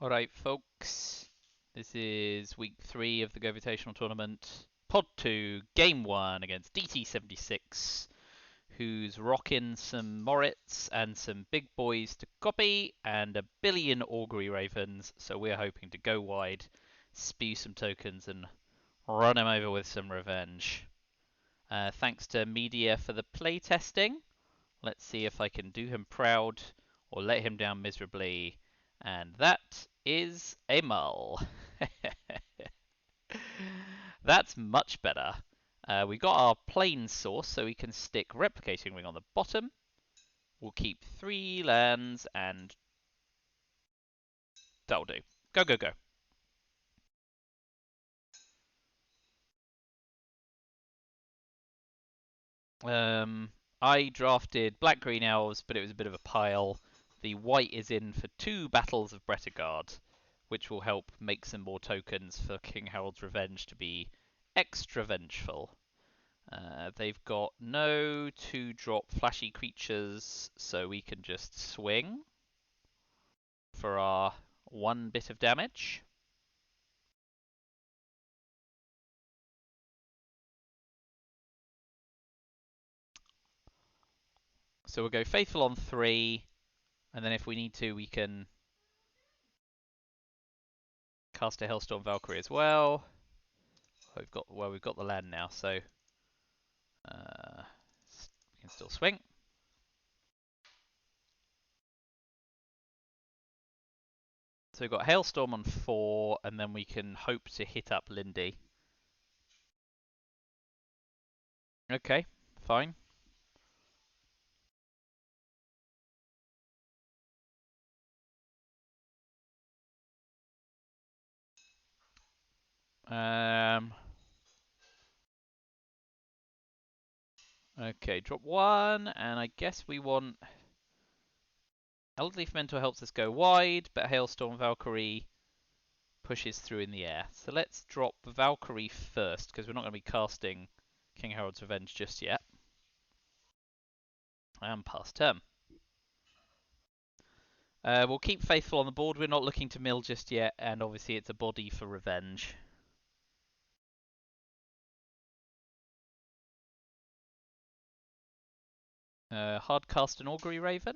Alright, folks. This is week 3 of the GOvitational tournament. Pod 2, game 1 against DT76, who's rocking some Moritz and some big boys to copy and a billion Augury Ravens, so we're hoping to go wide, spew some tokens, and run him over with some revenge. Thanks to Media for the playtesting. Let's see if I can do him proud or let him down miserably. And that is a mull. That's much better. We got our plain source, so we can stick replicating ring on the bottom. We'll keep 3 lands, and that'll do. Go, go, go. I drafted black green elves, but it was a bit of a pile. The white is in for 2 battles of Bretagard, which will help make some more tokens for King Harold's Revenge to be extra vengeful. They've got no 2-drop flashy creatures, so we can just swing for our 1 bit of damage. So we'll go Faithful on 3, and then if we need to, we can cast a Hailstorm Valkyrie as well. We've got the land now, so we can still swing. So we've got Hailstorm on 4, and then we can hope to hit up Lindy. Okay, fine. Okay, drop 1, and I guess we want... Elderleaf Mentor helps us go wide, but Hailstorm Valkyrie pushes through in the air. So let's drop Valkyrie first, because we're not going to be casting King Harold's Revenge just yet. And pass turn. We'll keep Faithful on the board. We're not looking to mill just yet, and obviously it's a body for revenge. Hard cast an Augury Raven.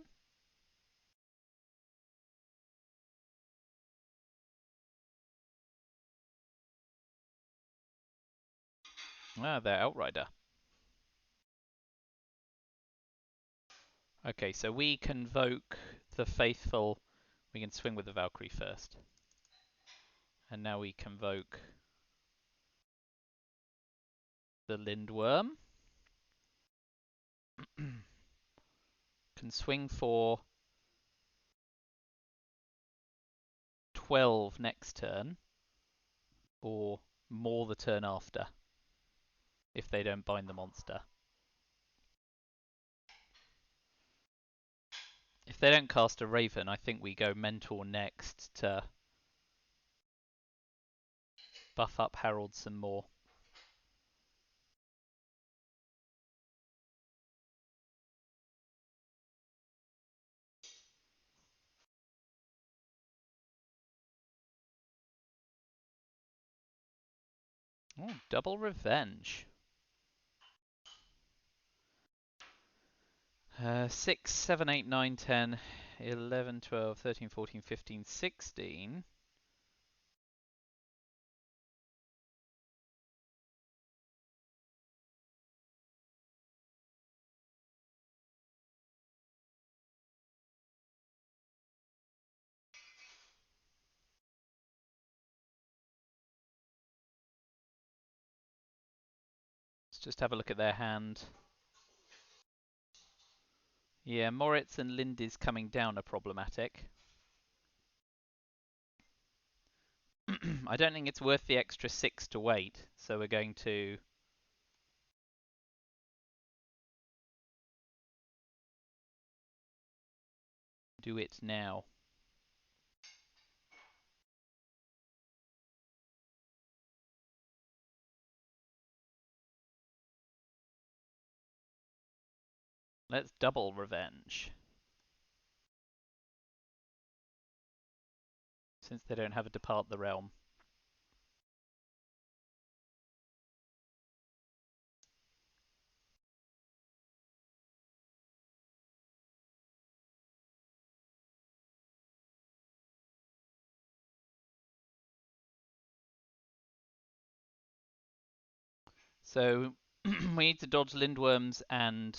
Ah, they're Outrider. Okay, so we convoke the Faithful. We can swing with the Valkyrie first. And now we convoke the Lindworm. Can swing for 12 next turn, or more the turn after, if they don't bind the monster. If they don't cast a Raven, I think we go Mentor next to buff up Harold some more. Oh, double revenge. 6, 7, 8, 9, 10, 11, 12, 13, 14, 15, 16. Let's just have a look at their hand. Yeah, Moritz and Lindy's coming down are problematic. I don't think it's worth the extra 6 to wait, so we're going to do it now. Let's double revenge. since they don't have a depart the realm. So we need to dodge Lindworms and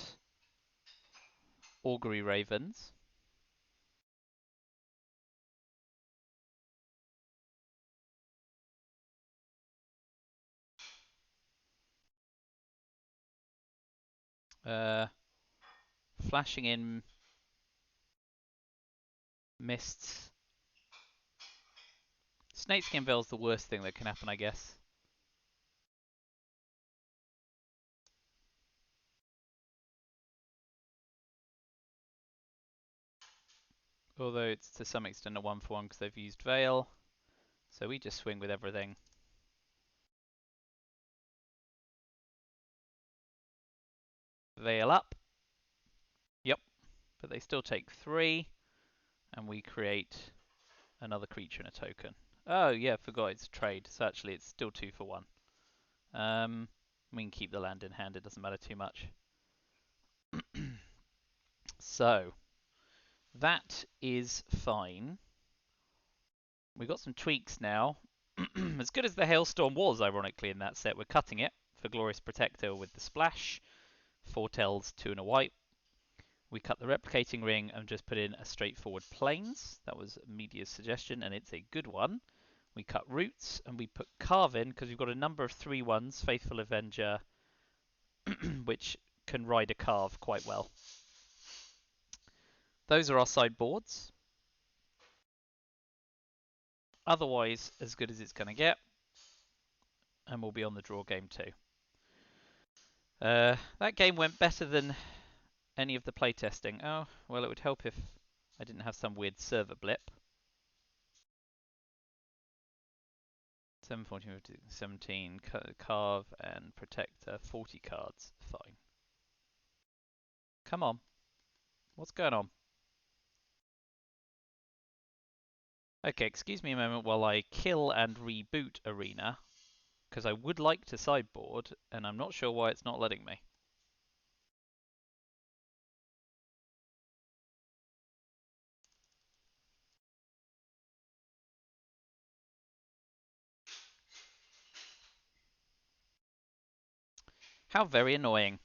Augury Ravens. Flashing in mists. Snakeskin Veil's the worst thing that can happen, I guess. Although it's to some extent a 1-for-1 because they've used Veil. So we just swing with everything. Veil up. Yep. But they still take 3. And we create another creature and a token. Oh, yeah, forgot it's trade. So actually it's still 2-for-1. We can keep the land in hand. It doesn't matter too much. So, that is fine. We've got some tweaks now. As good as the Hailstorm was, ironically, in that set, we're cutting it for Glorious Protector with the splash. Foretells 2 and a white. We cut the Replicating Ring and just put in a straightforward Plains. That was Media's suggestion, and it's a good one. We cut Roots, and we put Carve in, because we've got a number of 3/1s, Faithful Avenger, which can ride a Carve quite well. Those are our sideboards. Otherwise, as good as it's going to get. And we'll be on the draw game too. That game went better than any of the playtesting. Oh, well, it would help if I didn't have some weird server blip. 7, 14, 15, 17, Carve and Protector, 40 cards. Fine. Come on. What's going on? Okay, excuse me a moment while I kill and reboot Arena, because I would like to sideboard, and I'm not sure why it's not letting me. How very annoying.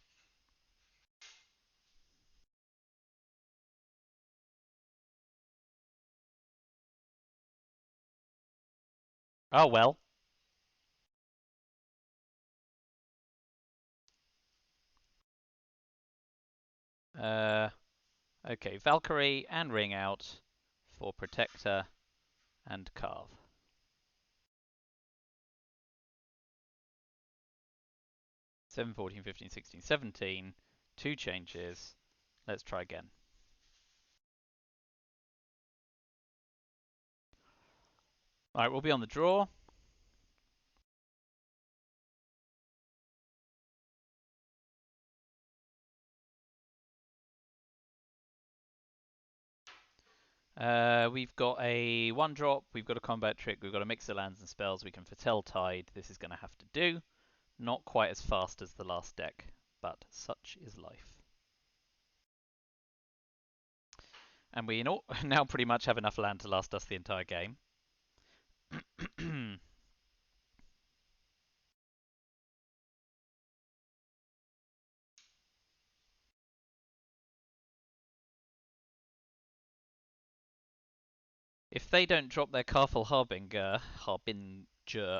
Oh well. Okay, Valkyrie and Ring out for Protector and Carve. 7, 14, 15, 16, 17. 2 changes. Let's try again. Alright, we'll be on the draw. We've got a 1-drop, we've got a combat trick, we've got a mix of lands and spells, we can foretell Tide. This is going to have to do. Not quite as fast as the last deck, but such is life. And we now pretty much have enough land to last us the entire game. If they don't drop their Carful Harbinger,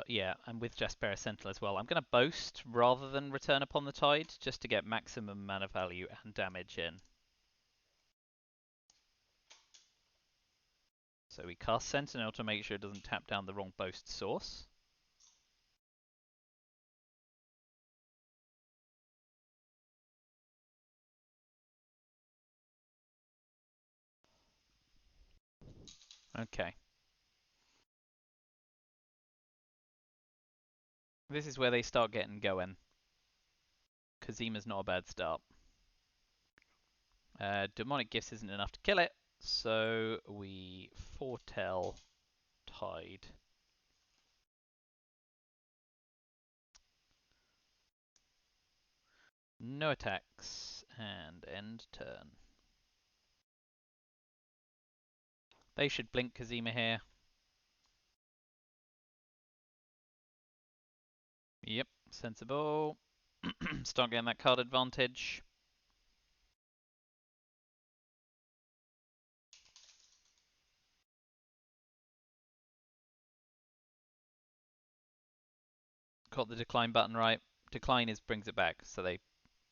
yeah, and with Jaspera Sentinel as well, I'm going to boast rather than Return Upon the Tide, just to get maximum mana value and damage in. So we cast Sentinel to make sure it doesn't tap down the wrong boast source. Okay. This is where they start getting going. Kazima's not a bad start. Demonic Gifts isn't enough to kill it, so we foretell tide. No attacks, and end turn. They should blink Kazima here. Yep, sensible. Start getting that card advantage. Got the decline button right. Decline brings it back, so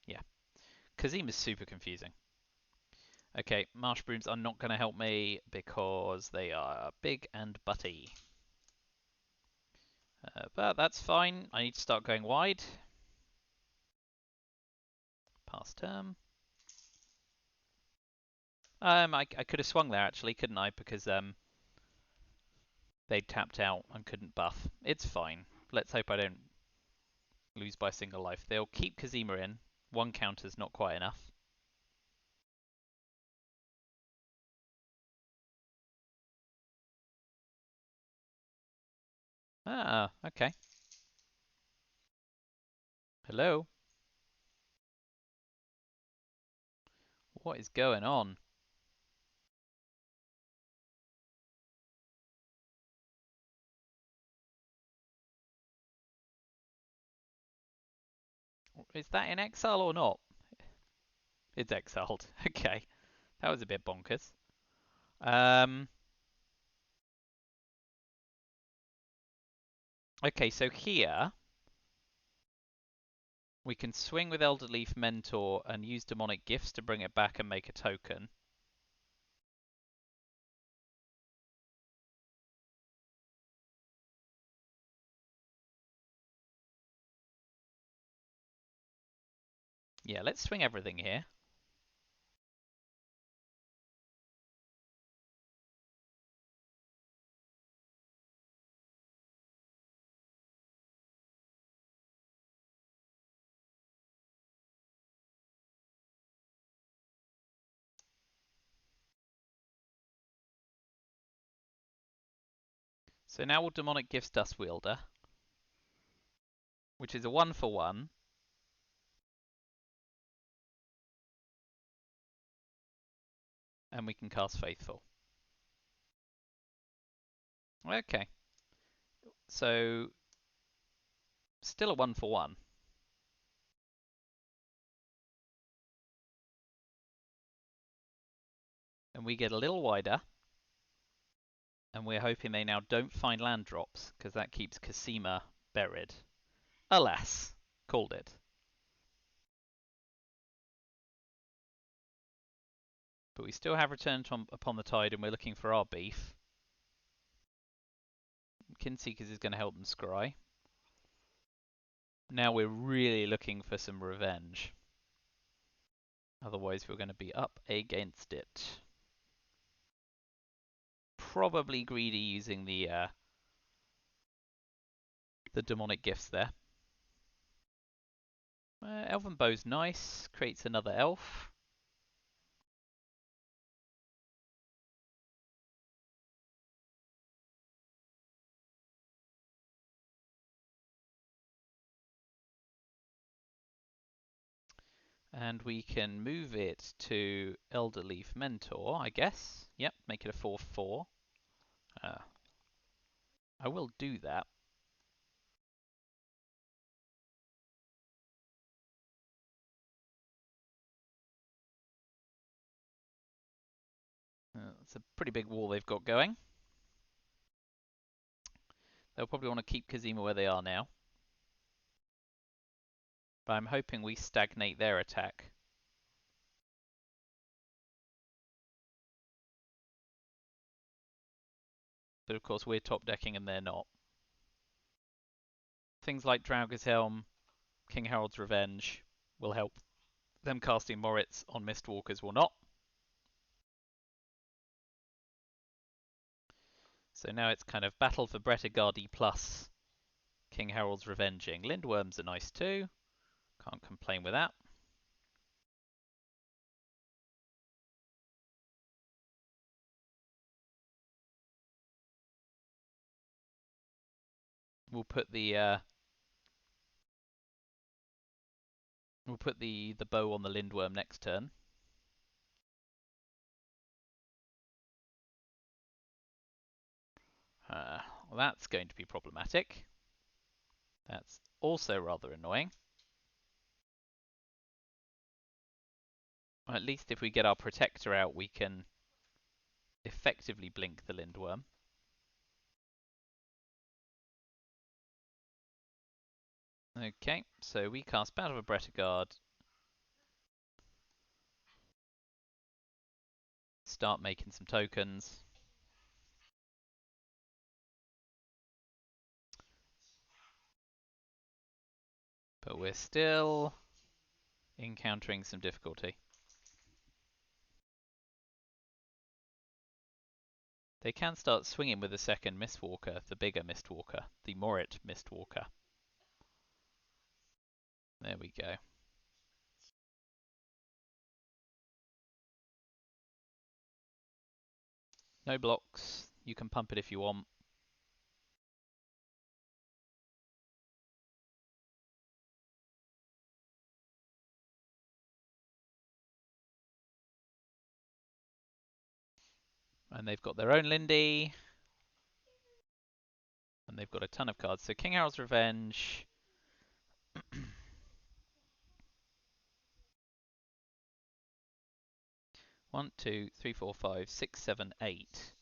yeah. Kazima's super confusing. Okay, Marsh Brooms are not going to help me because they are big and butty. But that's fine. I need to start going wide. Pass turn. I could have swung there actually, couldn't I? Because they tapped out and couldn't buff. It's fine. Let's hope I don't lose by a single life. They'll keep Kazima in. One counter's not quite enough. Ah, okay. Hello? What is going on? Is that in exile or not? It's exiled. Okay. That was a bit bonkers. Okay, so here we can swing with Elder Leaf Mentor and use Demonic Gifts to bring it back and make a token. Yeah, let's swing everything here. So now we'll Demonic Gifts Dust Wielder, which is a 1-for-1. And we can cast Faithful. Okay. So, still a 1-for-1. And we get a little wider. And we're hoping they now don't find land drops, because that keeps Kasima buried. Alas, called it. But we still have Return Upon the Tide, and we're looking for our beef. Kinseekers is going to help them scry. Now we're really looking for some revenge. Otherwise we're going to be up against it. Probably greedy using the demonic gifts there. Elven Bow's nice. Creates another elf. And we can move it to Elder Leaf Mentor, I guess. Yep, make it a 4/4. I will do that. It's a pretty big wall they've got going. They'll probably want to keep Kazima where they are now. But I'm hoping we stagnate their attack. But of course we're top decking and they're not. Things like Draugr's Helm, King Harold's Revenge will help. Them casting Moritz on Mistwalkers will not. So now it's kind of battle for Bretagadi plus King Harold's Revenging. Lindworms are nice too. Can't complain with that. We'll put the bow on the lindworm next turn. Well, that's going to be problematic. That's also rather annoying. At least if we get our protector out, we can effectively blink the lindworm. Okay, so we cast Battle of Bretagard. Start making some tokens. But we're still encountering some difficulty. They can start swinging with the second Mistwalker, the bigger Mistwalker, the Morit Mistwalker. There we go. No blocks. You can pump it if you want. And they've got their own Lindy. And they've got a ton of cards. So King Harold's Revenge. 1, 2, 3, 4, 5, 6, 7, 8,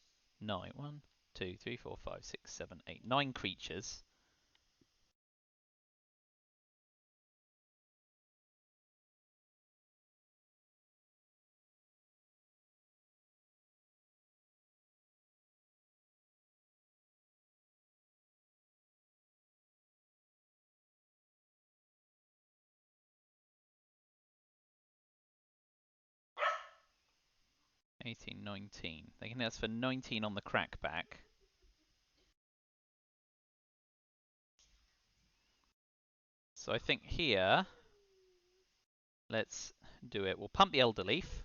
9. 1, 2, 3, 4, 5, 6, 7, 8. 9 creatures. $18, $19. They can ask for 19 on the crackback. So I think here, let's do it. We'll pump the Elder Leaf.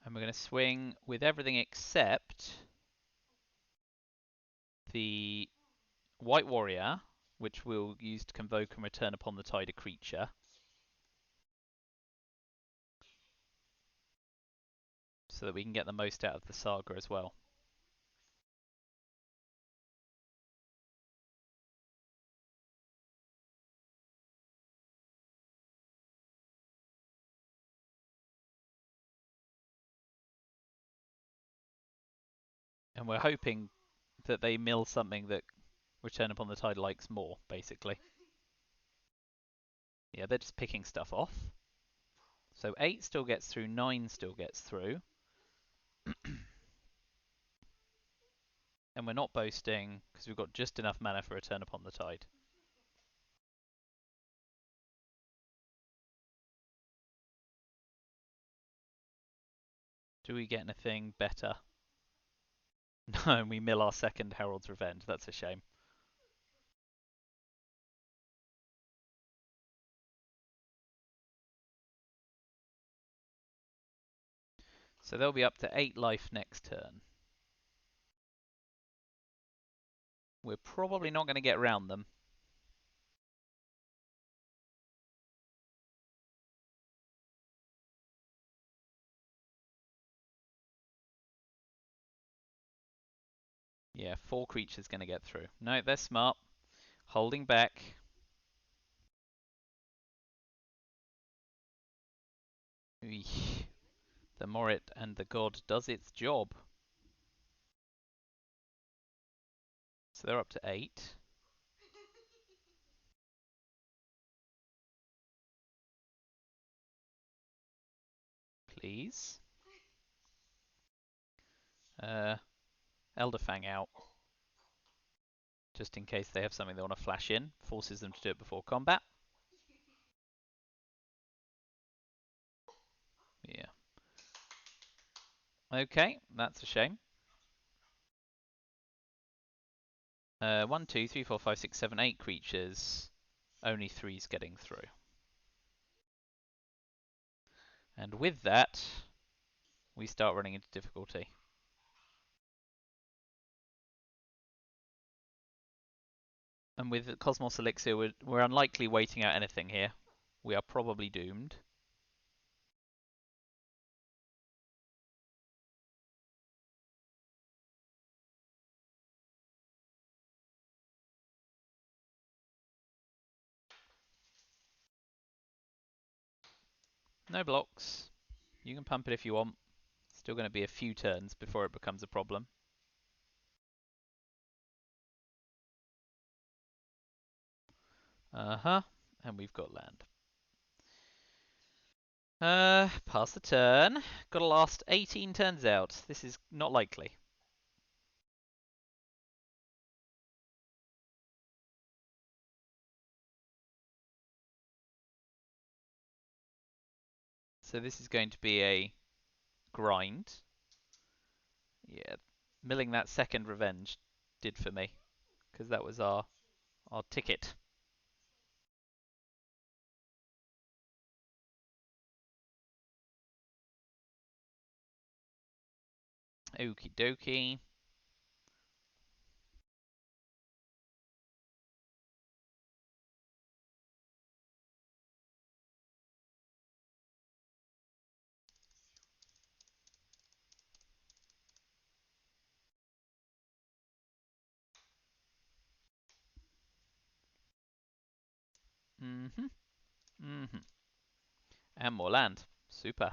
And we're going to swing with everything except the White Warrior, which we'll use to convoke and return upon the tide a creature. So that we can get the most out of the Saga as well. And we're hoping that they mill something that Return Upon the Tide likes more, basically. Yeah, they're just picking stuff off. So 8 still gets through, 9 still gets through. And we're not boasting, because we've got just enough mana for Return Upon the Tide. Do we get anything better? No, and we mill our second Herald's Revenge. That's a shame. So they'll be up to 8 life next turn. We're probably not going to get round them. Yeah, 4 creatures going to get through. No, they're smart. Holding back. The Morit and the God does its job. So they're up to 8. Please. Elderfang out. Just in case they have something they want to flash in. Forces them to do it before combat. Yeah. Okay, that's a shame. 1, 2, 3, 4, 5, 6, 7, 8 creatures. Only 3's getting through. And with that, we start running into difficulty. And with Cosmos Elixir, we're unlikely waiting out anything here. We are probably doomed. No blocks. You can pump it if you want. Still going to be a few turns before it becomes a problem. Uh-huh. And we've got land. Pass the turn. Got to last 18 turns out. This is not likely. So this is going to be a grind. Yeah, milling that second revenge did for me, because that was our ticket. Okie dokie. Mm-hmm. Mm-hmm. And more land. Super.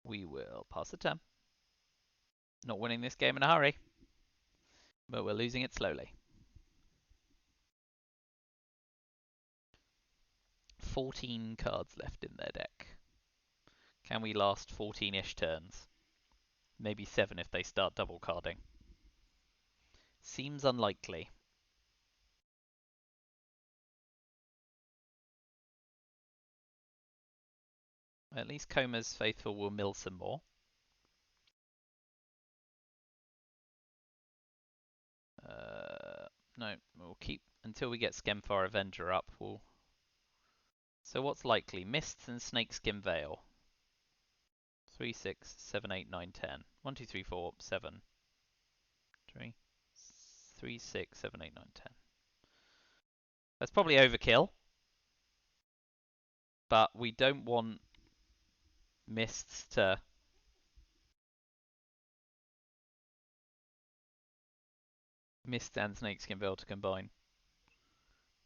We will pass the turn. Not winning this game in a hurry, but we're losing it slowly. 14 cards left in their deck. Can we last 14-ish turns? Maybe 7 if they start double carding. Seems unlikely. At least Coma's Faithful will mill some more. No, we'll keep until we get Skemfar Avenger up. So what's likely? Mists and Snakeskin Veil. 3, 6, 7, 8, 9, 10. 1, 2, 3, 4, 7. 3, 3, 6, 7, 8, 9, 10. That's probably overkill. But we don't want Mists to... Mist and Snakeskin Veil to combine.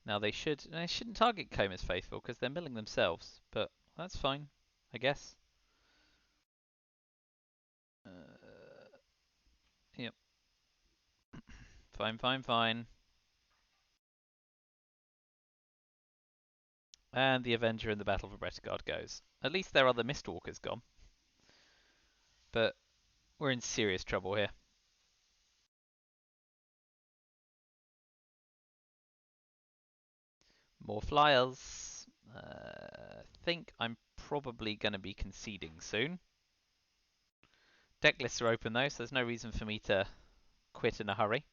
Now they shouldn't target Coma's Faithful because they're milling themselves, but that's fine, I guess. Yep. Fine, fine, fine. And the Avenger in the Battle for Bretagard goes. At least their other Mistwalker's gone. But we're in serious trouble here. More flyers. I think I'm probably going to be conceding soon. Deck lists are open though, so there's no reason for me to quit in a hurry.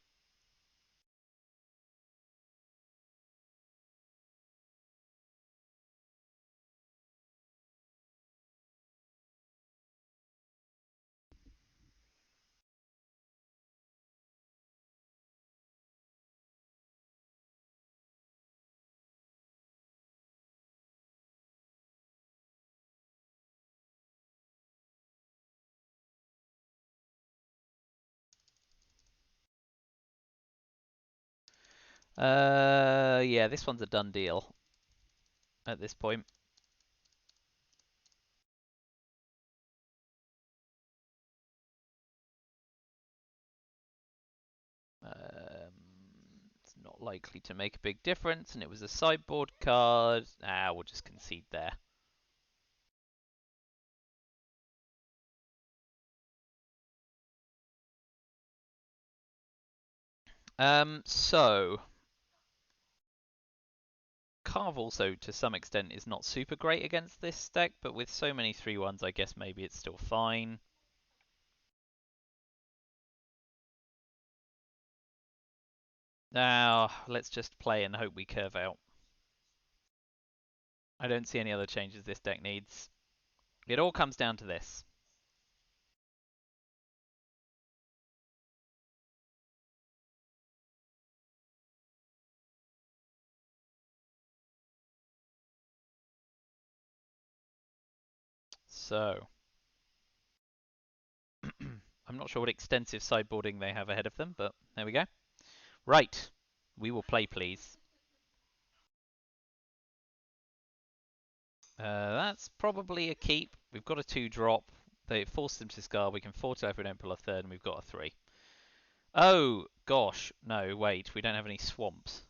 Yeah, this one's a done deal at this point. It's not likely to make a big difference, and it was a sideboard card. We'll just concede there. So Carve also, to some extent, is not super great against this deck, but with so many 3-1s, I guess maybe it's still fine. Now, let's just play and hope we curve out. I don't see any other changes this deck needs. It all comes down to this. So, I'm not sure what extensive sideboarding they have ahead of them, but there we go. Right, we will play, please. That's probably a keep. We've got a 2-drop. They forced them to scar. We can foretell if we don't pull a third, and we've got a 3. Oh, gosh. No, wait. We don't have any swamps.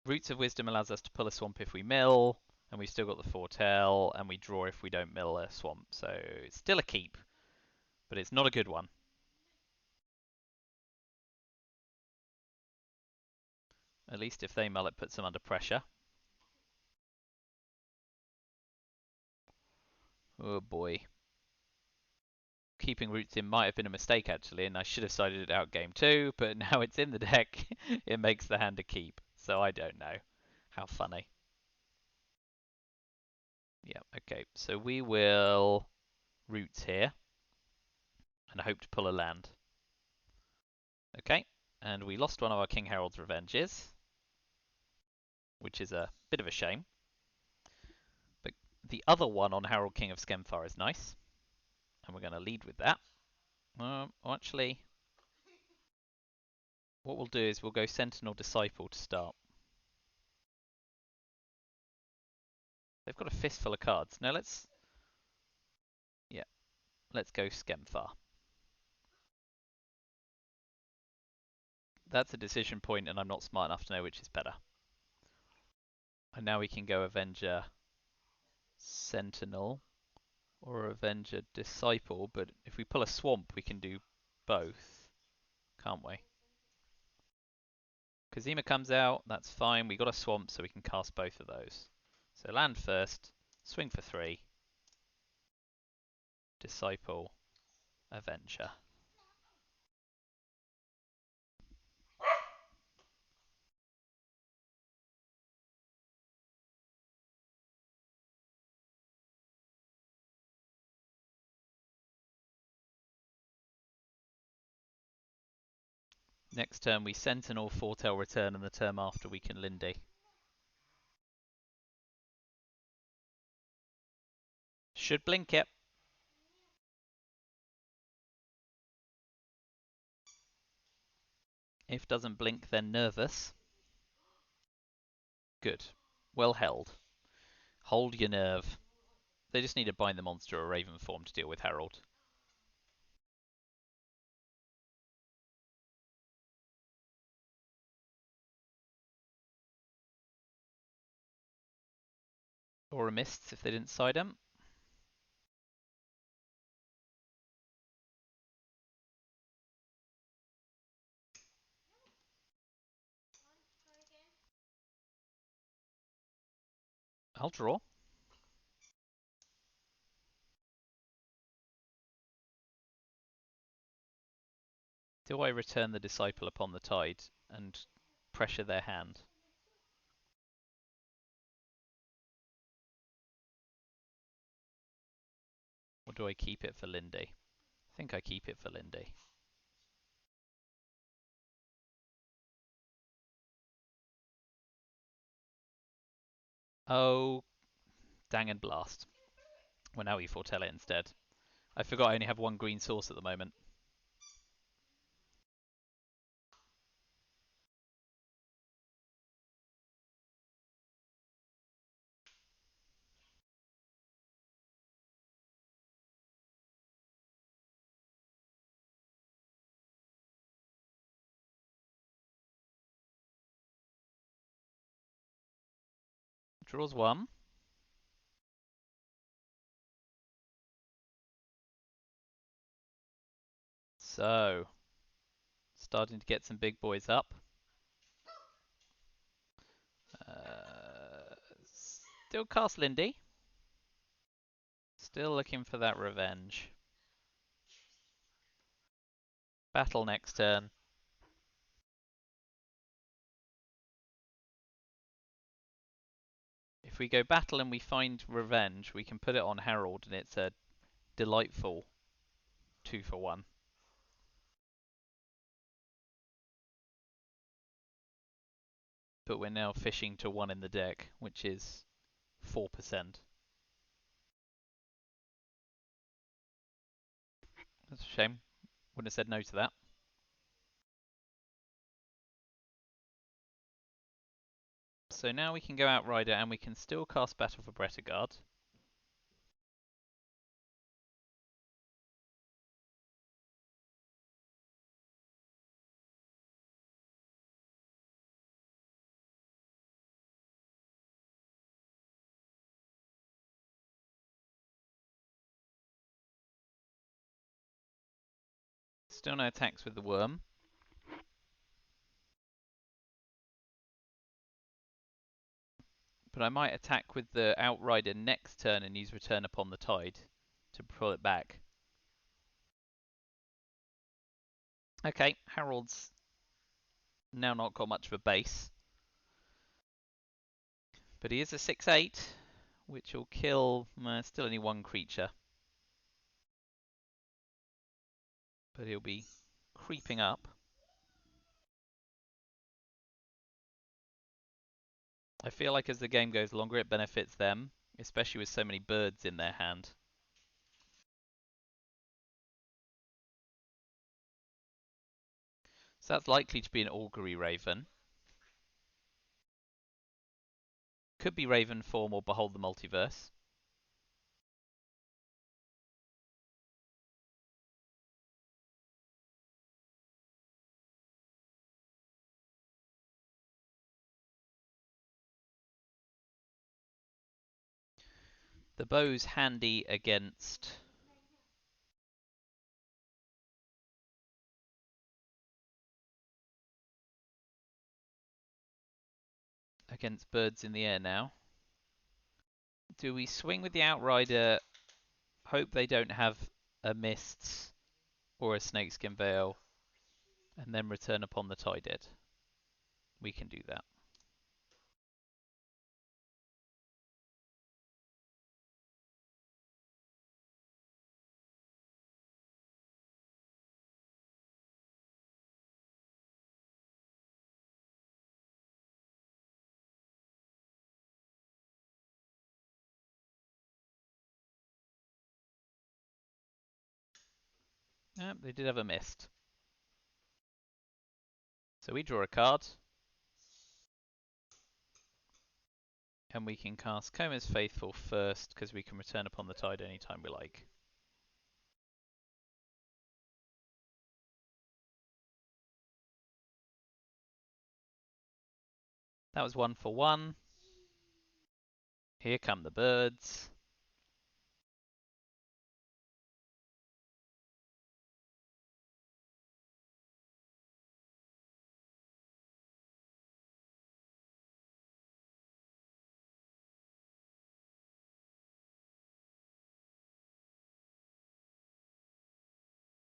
Roots of Wisdom allows us to pull a swamp if we mill, and we've still got the foretell, and we draw if we don't mill a swamp. So it's still a keep, but it's not a good one. At least if they mull, it puts them under pressure. Oh boy. Keeping roots in might have been a mistake actually, and I should have sided it out game 2, but now it's in the deck, it makes the hand a keep. So I don't know. How funny. Yeah, okay. So we will roots here, and hope to pull a land. Okay, and we lost one of our King Harold's Revenges, which is a bit of a shame. But the other one on Harold King of Skemfar is nice, and we're going to lead with that. Actually, what we'll do is we'll go Sentinel Disciple to start. They've got a fistful of cards. Now let's go Skemfar. That's a decision point, and I'm not smart enough to know which is better. And now we can go Avenger Sentinel or Avenger Disciple, but if we pull a swamp, we can do both, can't we? Kazima comes out, that's fine. We got a swamp, so we can cast both of those. So land first, swing for 3, Disciple, Avenger. Next turn we Sentinel, Foretell, Return, and the term after we can Lindy. Should blink it. If doesn't blink, then nervous. Good. Well held. Hold your nerve. They just need to bind the monster or Raven form to deal with Harold. Or a Mists if they didn't side him. I'll draw. Do I return the Disciple upon the tide and pressure their hand? Or do I keep it for Lindy? I think I keep it for Lindy. Oh, dang and blast. Well, now we foretell it instead. I forgot I only have one green source at the moment. Draws 1. So, starting to get some big boys up. Still cast Lindy. Still looking for that revenge. Battle next turn. If we go battle and we find revenge, we can put it on Harold and it's a delightful 2 for 1. but we're now fishing to 1 in the deck, which is 4%. That's a shame. Wouldn't have said no to that. So now we can go Outrider and we can still cast Battle for Bretagard. Still no attacks with the worm. But I might attack with the Outrider next turn and use Return Upon the Tide to pull it back. Okay, Harold's now not got much of a base. But he is a 6/8, which will kill still only 1 creature. But he'll be creeping up. I feel like as the game goes longer, it benefits them, especially with so many birds in their hand. So that's likely to be an Augury Raven. Could be Raven form or Behold the Multiverse. The bow's handy against birds in the air now. Do we swing with the Outrider, hope they don't have a Mists or a Snakeskin Veil, and then Return Upon the Tide? We can do that. They did have a Mist. So we draw a card. And we can cast Coma's Faithful first, because we can Return Upon the Tide anytime we like. That was 1 for 1. Here come the birds.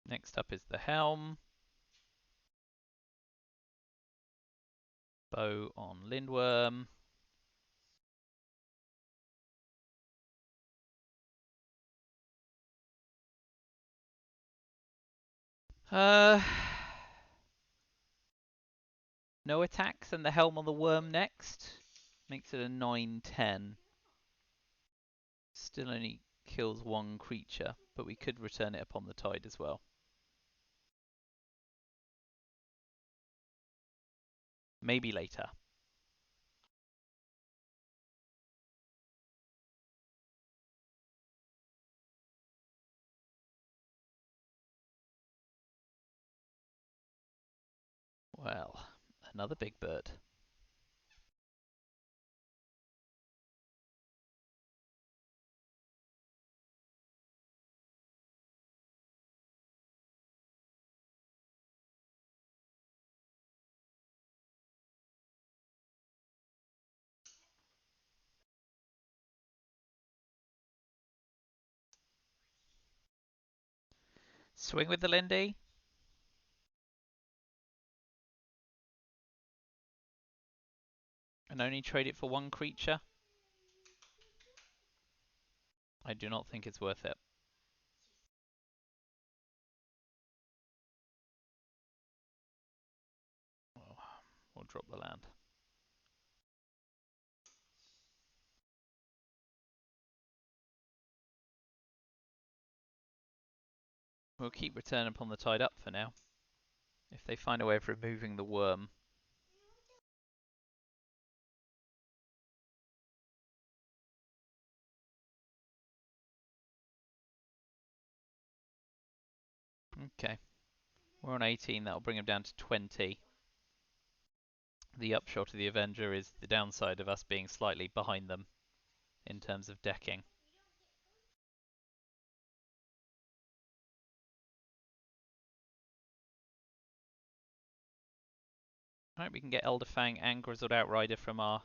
Next up is the Helm. Bow on Lindworm. No attacks and the Helm on the Worm next. Makes it a 9/10. Still only kills 1 creature, but we could Return it Upon the Tide as well. Maybe later. Well, another big bird. Swing with the Lindy. And only trade it for 1 creature. I do not think it's worth it. We'll drop the land. We'll keep return upon the tide up for now. If they find a way of removing the worm. Okay. We're on 18, that'll bring them down to 20. The upshot of the Avenger is the downside of us being slightly behind them in terms of decking. Alright, we can get Elderfang and Grizzled Outrider from our...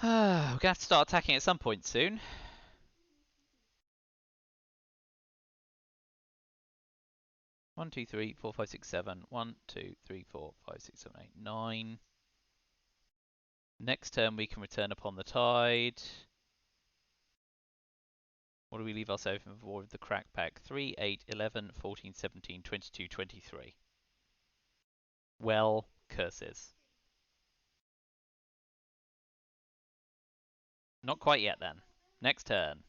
We're going to have to start attacking at some point soon. One, two, three, four, five, six, seven. 1, 2, 3, 4, 5, 6, 7, 8, 9. Next turn we can return upon the tide. What do we leave ourselves for with the crack pack? 3, 8, 11, 14, 17, 22, 23. Well, curses. Not quite yet then. Next turn.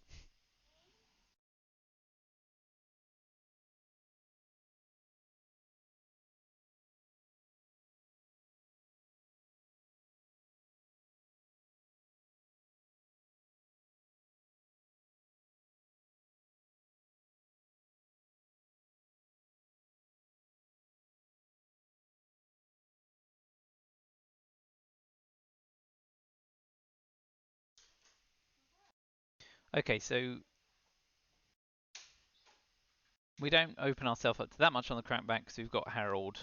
Okay, so we don't open ourselves up to that much on the crackback because we've got Herald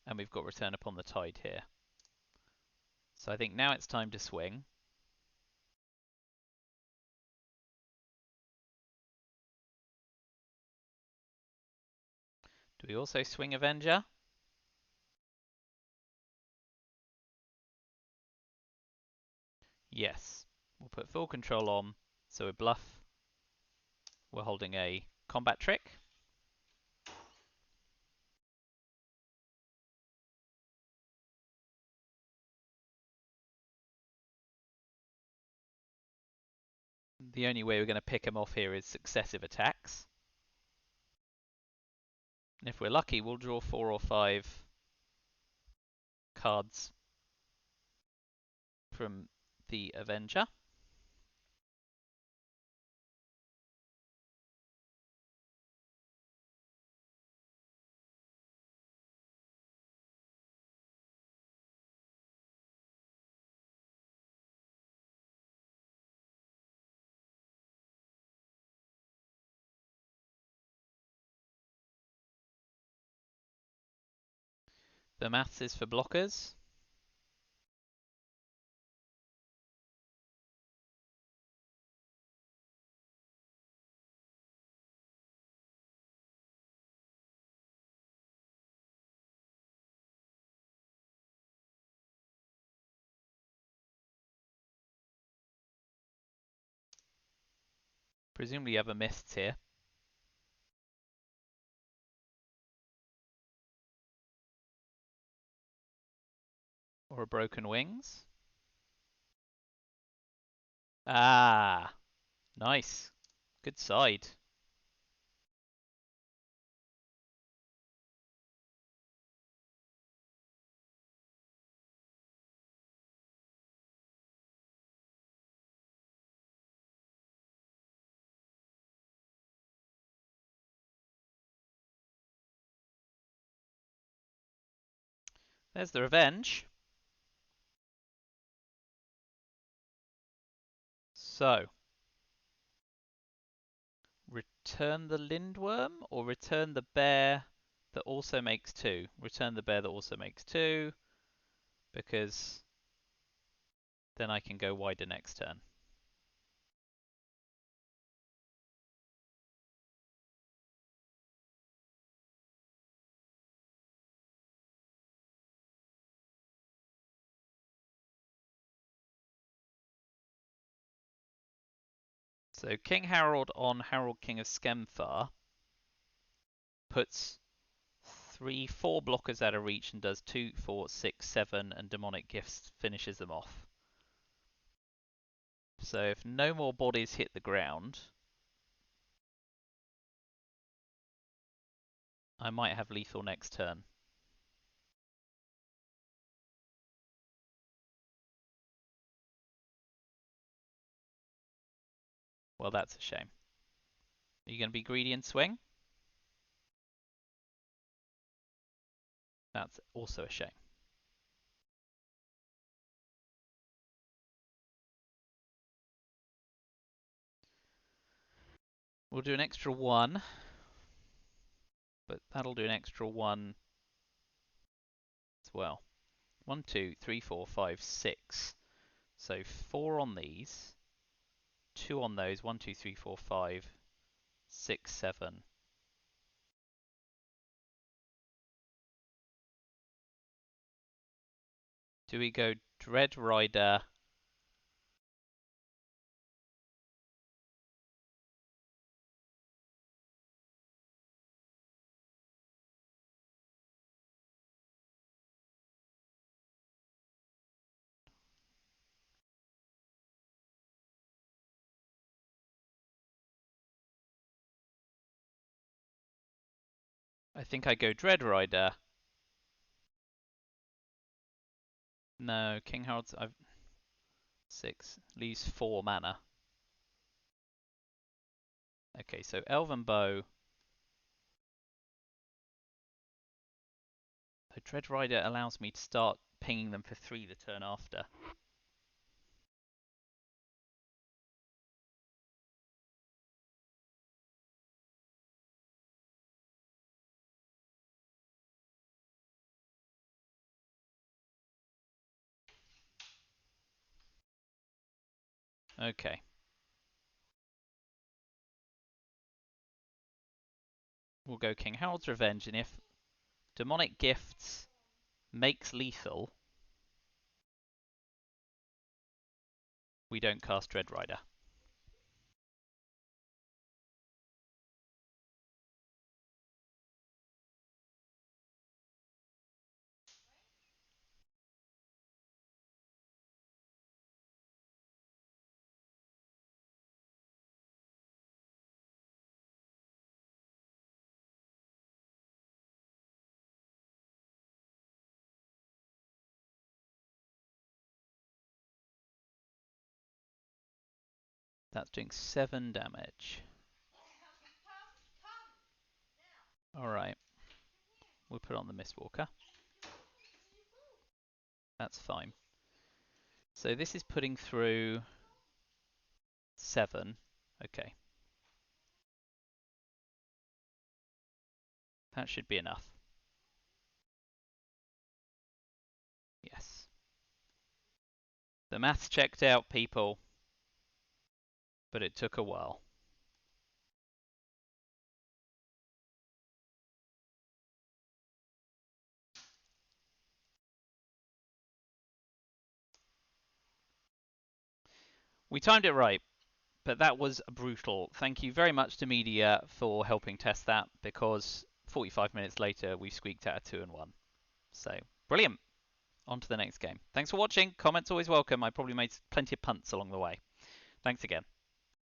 and we've got Return Upon the Tide here. So I think now it's time to swing. Do we also swing Avenger? Yes. We'll put full control on, so we bluff. We're holding a combat trick. The only way we're going to pick him off here is successive attacks. And if we're lucky, we'll draw 4 or 5 cards from the Avenger. The maths is for blockers. Presumably you have a mists here. Or a broken wings. Ah, nice. Good side. There's the revenge. So, return the lindworm or return the bear that also makes 2. Return the bear that also makes 2, because then I can go wider next turn. So King Harold on Harold King of Skemfar puts 3-4 blockers out of reach and does 2, 4, 6, 7, and Demonic Gifts finishes them off. So if no more bodies hit the ground, I might have lethal next turn. Well, that's a shame. Are you going to be greedy and swing? That's also a shame. We'll do an extra 1, but that'll do an extra 1 as well. 1, 2, 3, 4, 5, 6. So 4 on these, 2 on those, 1, 2, 3, 4, 5, 6, 7. Do we go Dread Rider? I think I go Dread Rider. No, King Harold's... I've 6. Leaves 4 mana. Okay, so Elven Bow. The Dread Rider allows me to start pinging them for 3 the turn after. Okay. We'll go King Harold's Revenge, and if Demonic Gifts makes lethal, we don't cast Dread Rider. That's doing 7 damage. Alright. We'll put on the Mistwalker. That's fine. So this is putting through 7. Okay. That should be enough. Yes. The maths checked out, people. But it took a while. We timed it right, but that was brutal. Thank you very much to Media for helping test that, because 45 minutes later we squeaked out a 2 and 1. So, brilliant. On to the next game. Thanks for watching. Comments always welcome. I probably made plenty of punts along the way. Thanks again.